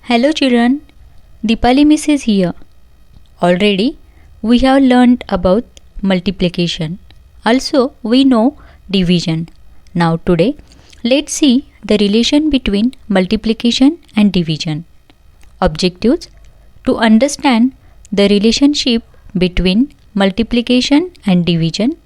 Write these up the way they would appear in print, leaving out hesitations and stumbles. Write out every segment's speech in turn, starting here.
Hello children, Deepali Miss is here. Already we have learned about multiplication. Also we know division. Now today let's see the relation between multiplication and division. Objectives: to understand the relationship between multiplication and division,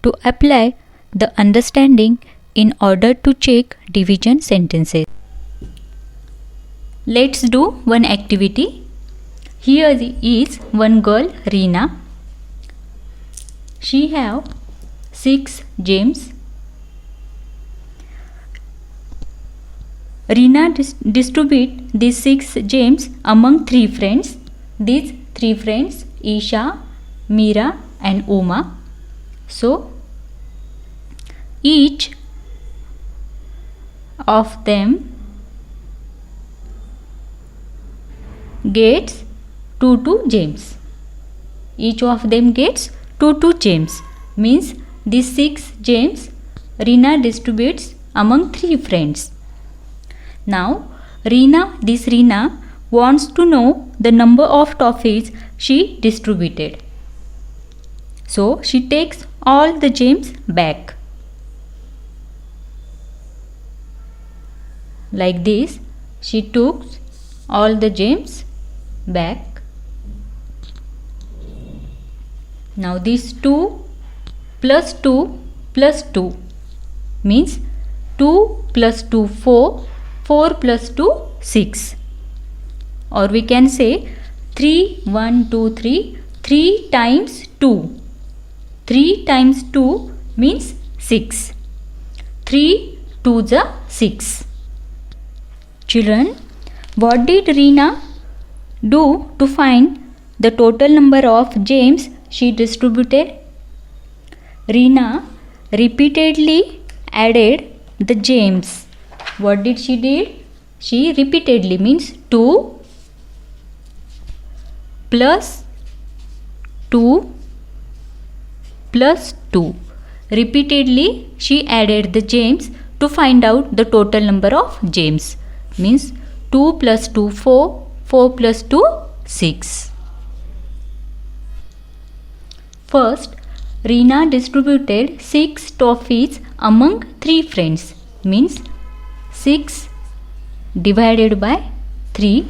to apply the understanding in order to check division sentences. Let's do one activity. Here is one girl, Reena. She have 6 gems. Reena distribute these 6 gems among 3 friends. These 3 friends, Isha, Meera and Uma. So each of them gets 2 gems. Each of them gets 2 gems. Means these 6 gems Reena distributes among 3 friends. Now Reena wants to know the number of toffees she distributed. So she takes all the gems back. Like this, she took all the gems back. Now this 2 plus 2 plus 2 means 2 plus 2 4, 4 plus 2 6, or we can say 3 1 2 3, 3 times 2. 3 times 2 means 6. 3 2s are 6. Children, what did Reena do to find the total number of gems she distributed? Reena repeatedly added the gems. What did she did? She repeatedly means 2 plus 2 plus 2. Repeatedly she added the gems to find out the total number of gems. Means 2 plus 2 4, 4 plus 2 6. First, Reena distributed 6 toffees among 3 friends. Means 6 divided by 3.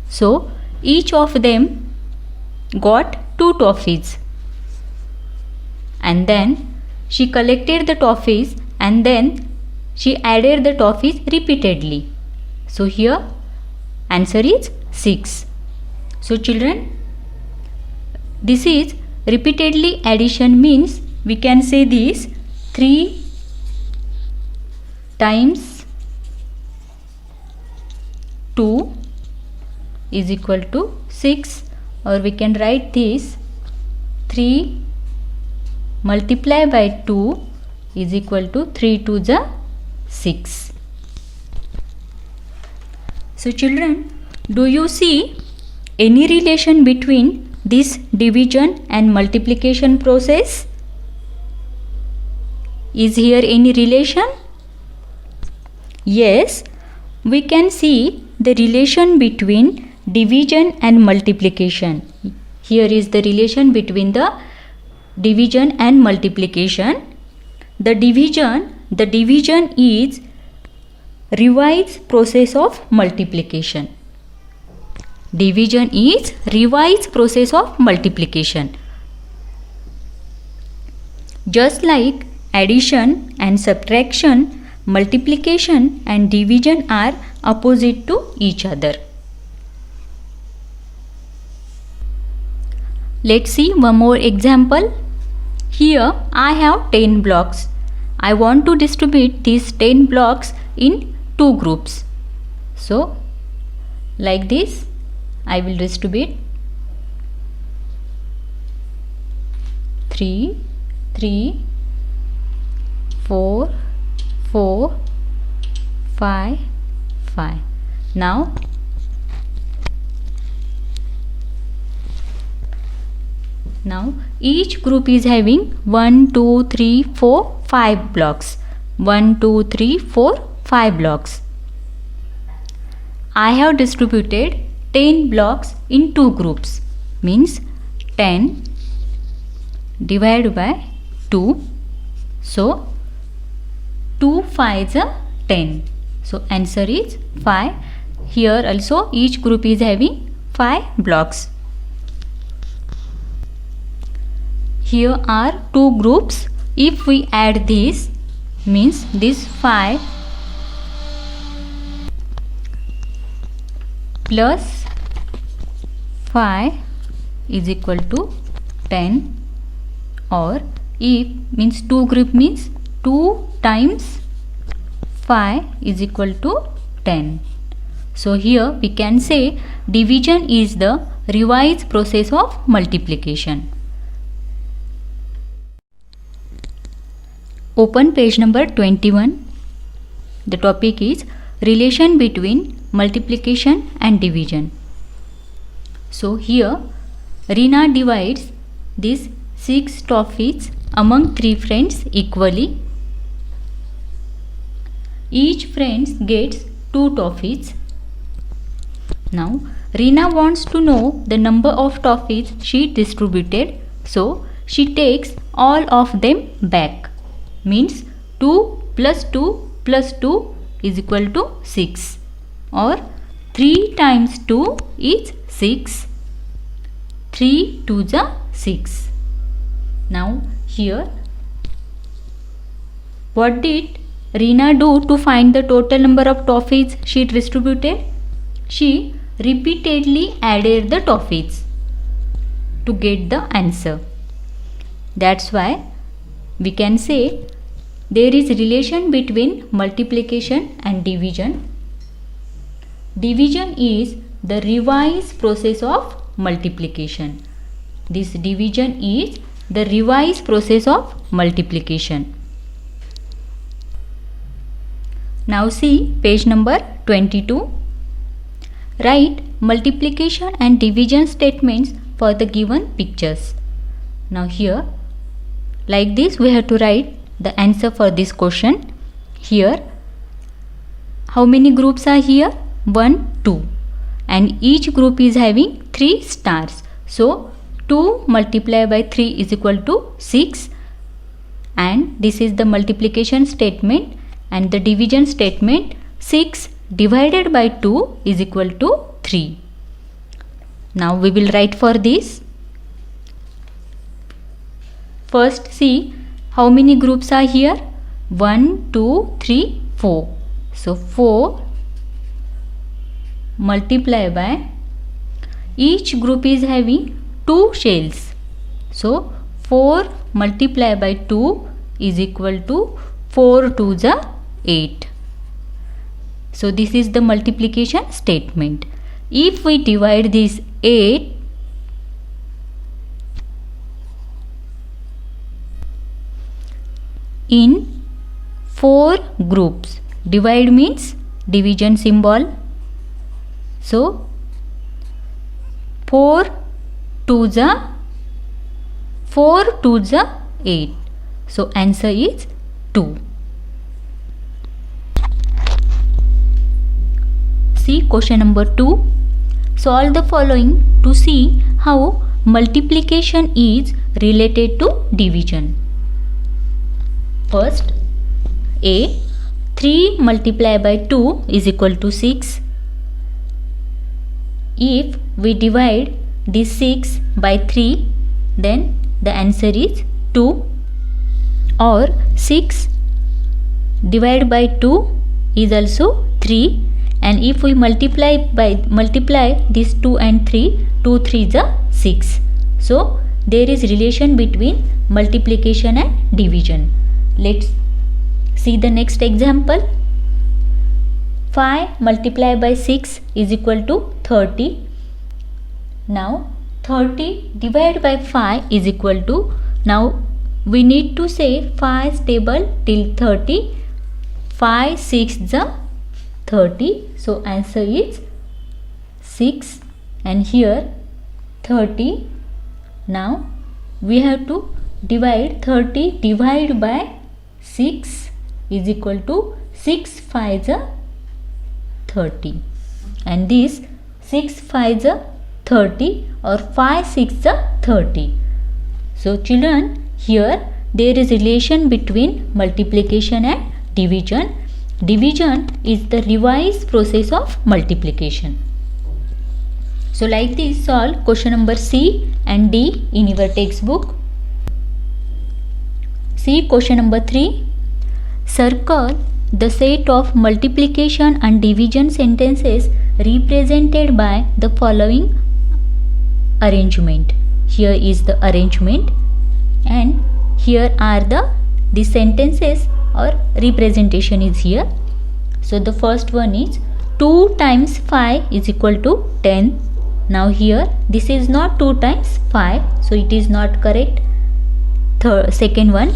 So each of them got 2 toffees. And then she collected the toffees and then she added the toffees repeatedly. So here answer is 6. So children, this is repeatedly addition, means we can say this 3 times 2 is equal to 6, or we can write this 3 multiplied by 2 is equal to 3 2s are 6. So children, do you see any relation between this division and multiplication process? Is here any relation? Yes, we can see the relation between division and multiplication. Here is the relation between the division and multiplication. The division is revised process of multiplication. Division is revised process of multiplication. Just like addition and subtraction, multiplication and division are opposite to each other. Let's see one more example. Here I have 10 blocks. I want to distribute these 10 blocks in 2 groups. So like this I will distribute 3 3 4 4 5 5. Now each group is having 1 2 3 4 5 blocks. 1 2 3 4 5 blocks. I have distributed 10 blocks in 2 groups. Means 10 divided by 2. So 2 5s are 10. So answer is 5. Here also each group is having 5 blocks. Here are 2 groups. If we add this, means this 5 plus 5 is equal to 10, or if means 2 group means 2 times 5 is equal to 10. So here we can say division is the revised process of multiplication. Open page number 21. The topic is relation between multiplication and division. So here Reena divides these 6 toffees among 3 friends equally. Each friend gets 2 toffees. Now Reena wants to know the number of toffees she distributed, so she takes all of them back. Means 2 plus 2 plus 2 is equal to 6, or 3 times 2 is 6. 3 2s are 6. Now here what did Reena do to find the total number of toffees she distributed? She repeatedly added the toffees to get the answer. That's why we can say there is relation between multiplication and division. Division is the revised process of multiplication. This division is the revised process of multiplication. Now see page number 22. Write multiplication and division statements for the given pictures. Now here like this we have to write the answer for this question. Here how many groups are here? 1 2, and each group is having 3 stars. So 2 multiplied by 3 is equal to 6, and this is the multiplication statement, and the division statement 6 divided by 2 is equal to 3. Now we will write for this. First see how many groups are here? 1 2 3 4. So 4 multiplied by, each group is having 2 shells. So 4 multiplied by 2 is equal to 4 2s are 8. So this is the multiplication statement. If we divide this 8 in 4 groups, divide means division symbol. So 4 2s are 8. So answer is 2. See question number 2. Solve the following to see how multiplication is related to division. First, A. 3 multiplied by 2 is equal to 6. If we divide this 6 by 3, then the answer is 2. Or 6 divided by 2 is also 3. And if we multiply this 2 and 3, 2 3s are 6. So there is relation between multiplication and division. Let's see the next example. 5 multiplied by 6 is equal to 30. Now 30 divided by 5 is equal to, now we need to say 5 stable till 30. 5 6s are 30. So answer is 6, and here 30. Now we have to divide 30 divided by 6 is equal to 6 5s are 30. and this 6 5 is 30 or 5 6 is 30. So children, here there is relation between multiplication and division. Division is the revised process of multiplication. So like this, solve question number C and D in your textbook. See question number 3. Circle the set of multiplication and division sentences represented by the following arrangement. Here is the arrangement and here are the sentences or representation is here. So the first one is 2 times 5 is equal to 10. Now here this is not 2 times 5, so it is not correct. Second one,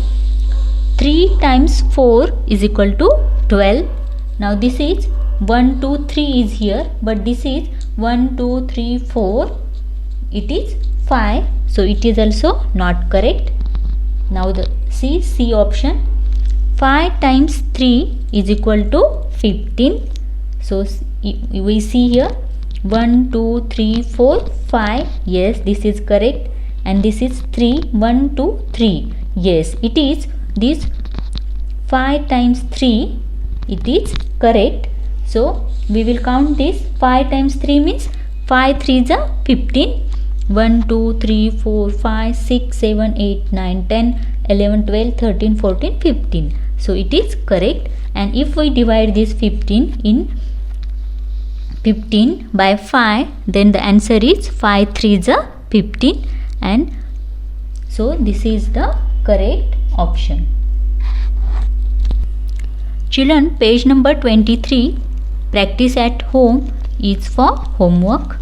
3 times 4 is equal to 12. Now this is 1 2 3 is here, but this is 1 2 3 4, it is 5, so it is also not correct. Now the C option, 5 times 3 is equal to 15. So we see here 1 2 3 4 5, yes, this is correct. And this is 3 1 2 3, yes, it is this 5 times 3, it is correct. So we will count this. 5 times 3 means 5 3s are 15. 1 2 3 4 5 6 7 8 9 10 11 12 13 14 15. So it is correct. And if we divide this 15 in 15 by 5, then the answer is 5 3s are 15, and so this is the correct option. Children, page number 23, practice at home is for homework.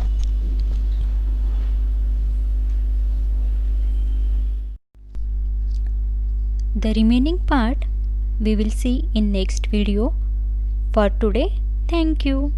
The remaining part we will see in next video. For today, thank you.